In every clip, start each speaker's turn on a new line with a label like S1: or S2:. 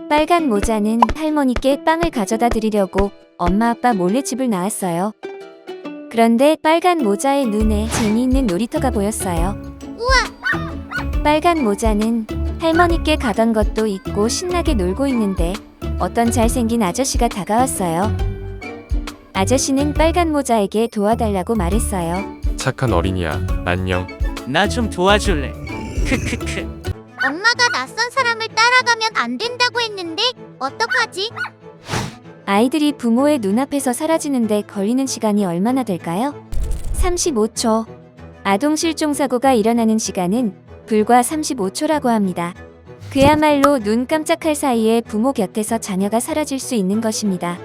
S1: 빨간 모자는 할머니께 빵을 가져다 드리려고 엄마 아빠 몰래 집을 나왔어요. 그런데 빨간 모자의 눈에 재미있는 놀이터가 보였어요. 우와! 빨간 모자는 할머니께 가던 것도 잊고 신나게 놀고 있는데 어떤 잘생긴 아저씨가 다가왔어요. 아저씨는 빨간 모자에게 도와달라고 말했어요.
S2: 착한 어린이야. 안녕.
S3: 나 좀 도와줄래? 크크크.
S4: 엄마가 낯선 사람을 따라가면 안 된다고 했는데 어떡하지?
S1: 아이들이 부모의 눈앞에서 사라지는데 걸리는 시간이 얼마나 될까요? 35초. 아동 실종 사고가 일어나는 시간은 불과 35초라고 합니다. 그야말로 눈 깜짝할 사이에 부모 곁에서 자녀가 사라질 수 있는 것입니다.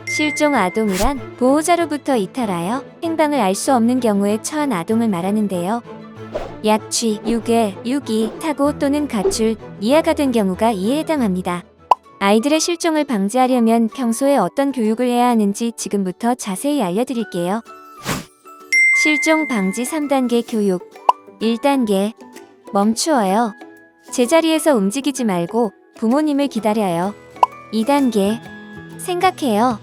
S1: 실종 아동이란 보호자로부터 이탈하여 행방을 알 수 없는 경우에 처한 아동을 말하는데요. 약취, 유괴, 유기, 타고 또는 가출, 이하가 된 경우가 이에 해당합니다. 아이들의 실종을 방지하려면 평소에 어떤 교육을 해야 하는지 지금부터 자세히 알려드릴게요. 실종 방지 3단계 교육. 1단계. 멈추어요. 제자리에서 움직이지 말고 부모님을 기다려요. 2단계. 생각해요.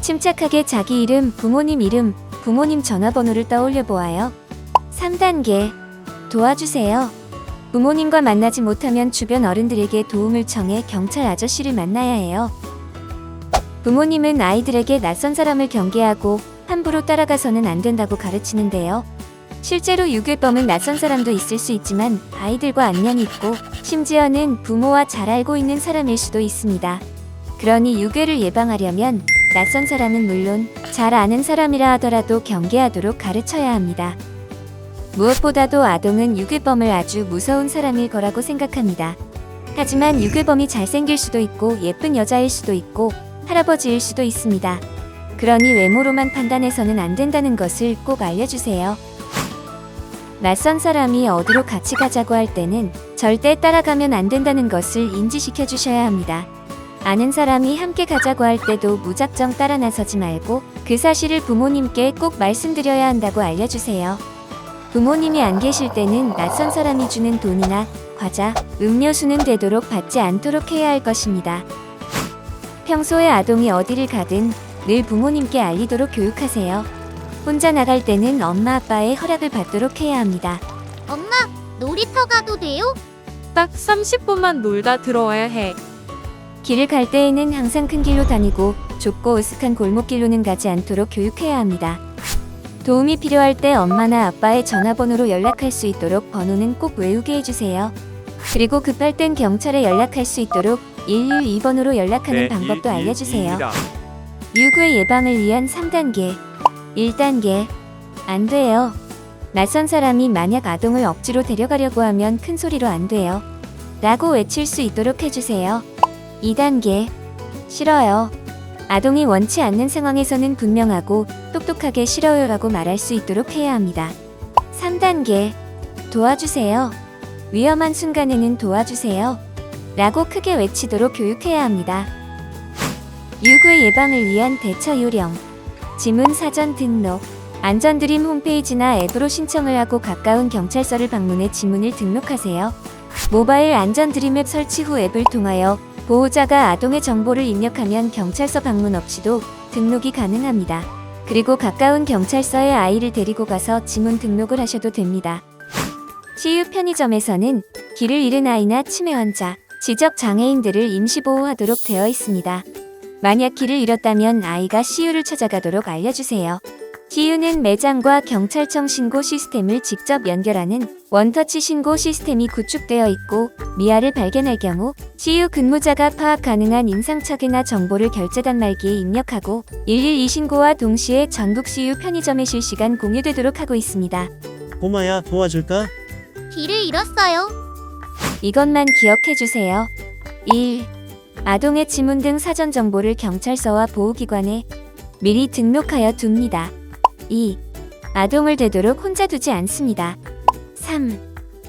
S1: 침착하게 자기 이름, 부모님 전화번호를 떠올려 보아요. 3단계. 도와주세요. 부모님과 만나지 못하면 주변 어른들에게 도움을 청해 경찰 아저씨를 만나야 해요. 부모님은 아이들에게 낯선 사람을 경계하고 함부로 따라가서는 안 된다고 가르치는데요. 실제로 유괴범은 낯선 사람도 있을 수 있지만 아이들과 안면이 있고 심지어는 부모와 잘 알고 있는 사람일 수도 있습니다. 그러니 유괴를 예방하려면 낯선 사람은 물론 잘 아는 사람이라 하더라도 경계하도록 가르쳐야 합니다. 무엇보다도 아동은 유괴범을 아주 무서운 사람일 거라고 생각합니다. 하지만 유괴범이 잘생길 수도 있고 예쁜 여자일 수도 있고 할아버지일 수도 있습니다. 그러니 외모로만 판단해서는 안 된다는 것을 꼭 알려주세요. 낯선 사람이 어디로 같이 가자고 할 때는 절대 따라가면 안 된다는 것을 인지시켜 주셔야 합니다. 아는 사람이 함께 가자고 할 때도 무작정 따라 나서지 말고 그 사실을 부모님께 꼭 말씀드려야 한다고 알려주세요. 부모님이 안 계실 때는 낯선 사람이 주는 돈이나 과자, 음료수는 되도록 받지 않도록 해야 할 것입니다. 평소에 아동이 어디를 가든 늘 부모님께 알리도록 교육하세요. 혼자 나갈 때는 엄마 아빠의 허락을 받도록 해야 합니다.
S4: 엄마, 놀이터 가도 돼요?
S5: 딱 30분만 놀다 들어와야 해.
S1: 길을 갈 때에는 항상 큰 길로 다니고 좁고 으슥한 골목길로는 가지 않도록 교육해야 합니다. 도움이 필요할 때 엄마나 아빠의 전화번호로 연락할 수 있도록 번호는 꼭 외우게 해주세요. 그리고 급할 땐 경찰에 연락할 수 있도록 112번으로 연락하는 방법도 알려주세요. 유괴 예방을 위한 3단계. 1단계. 안 돼요. 낯선 사람이 만약 아동을 억지로 데려가려고 하면 큰 소리로 안 돼요. 라고 외칠 수 있도록 해주세요. 2단계. 싫어요. 아동이 원치 않는 상황에서는 분명하고 똑똑하게 싫어요 라고 말할 수 있도록 해야 합니다. 3단계. 도와주세요. 위험한 순간에는 도와주세요. 라고 크게 외치도록 교육해야 합니다. 유괴 예방을 위한 대처 요령. 지문 사전 등록. 안전드림 홈페이지나 앱으로 신청을 하고 가까운 경찰서를 방문해 지문을 등록하세요. 모바일 안전드림 앱 설치 후 앱을 통하여 보호자가 아동의 정보를 입력하면 경찰서 방문 없이도 등록이 가능합니다. 그리고 가까운 경찰서에 아이를 데리고 가서 지문 등록을 하셔도 됩니다. CU 편의점에서는 길을 잃은 아이나 치매 환자, 지적 장애인들을 임시 보호하도록 되어 있습니다. 만약 길을 잃었다면 아이가 CU를 찾아가도록 알려주세요. CU는 매장과 경찰청 신고 시스템을 직접 연결하는 원터치 신고 시스템이 구축되어 있고 미아를 발견할 경우 CU 근무자가 파악 가능한 인상착의나 정보를 결제 단말기에 입력하고 112 신고와 동시에 전국 CU 편의점에 실시간 공유되도록 하고 있습니다.
S6: 꼬마야, 도와줄까?
S4: 길을 잃었어요.
S1: 이것만 기억해주세요. 1. 아동의 지문 등 사전 정보를 경찰서와 보호기관에 미리 등록하여 둡니다. 2. 아동을 되도록 혼자 두지 않습니다. 3.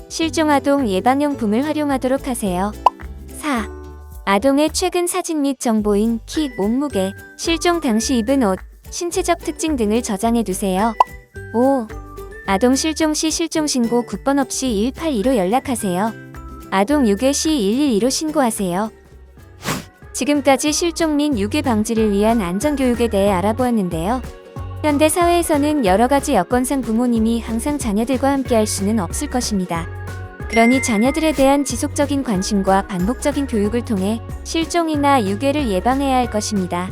S1: 실종아동 예방용품을 활용하도록 하세요. 4. 아동의 최근 사진 및 정보인 키, 몸무게, 실종 당시 입은 옷, 신체적 특징 등을 저장해 두세요. 5. 아동 실종 시 실종신고 국번 없이 182로 연락하세요. 아동 유괴 시 112로 신고하세요. 지금까지 실종 및 유괴 방지를 위한 안전교육에 대해 알아보았는데요. 현대 사회에서는 여러 가지 여건상 부모님이 항상 자녀들과 함께 할 수는 없을 것입니다. 그러니 자녀들에 대한 지속적인 관심과 반복적인 교육을 통해 실종이나 유괴를 예방해야 할 것입니다.